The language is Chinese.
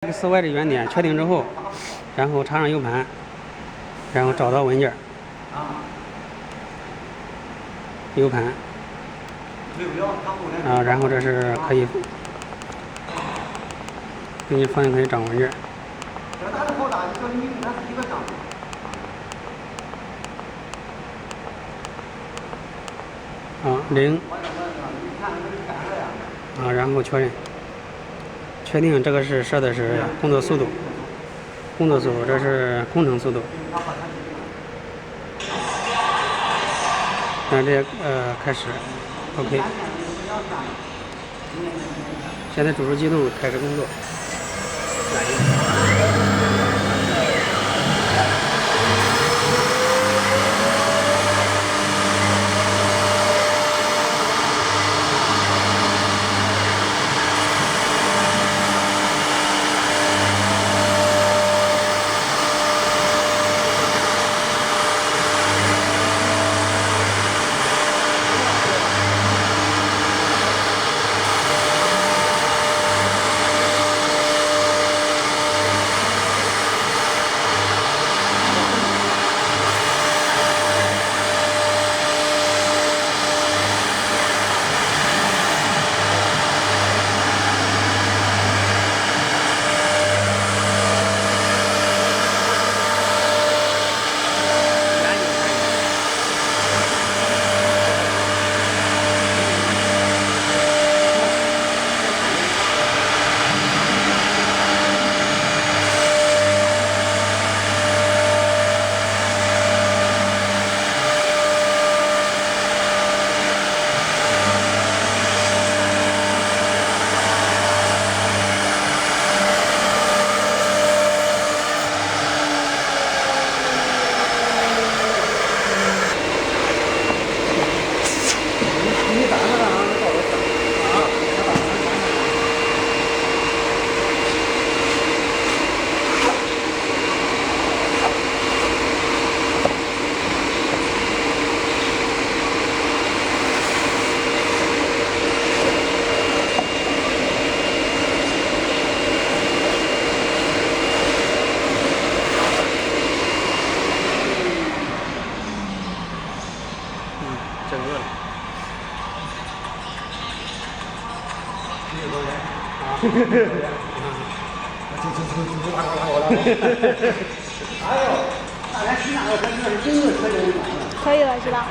XY 的原点确定之后，然后插上 U 盘，然后找到文件，U 盘，然后这是可以给你放进可以找文件。0，然后确认。确定这个是设的是工作速度，这是工程速度。那这开始 ，OK。现在主视机动，开始工作。整个了。可以了是吧？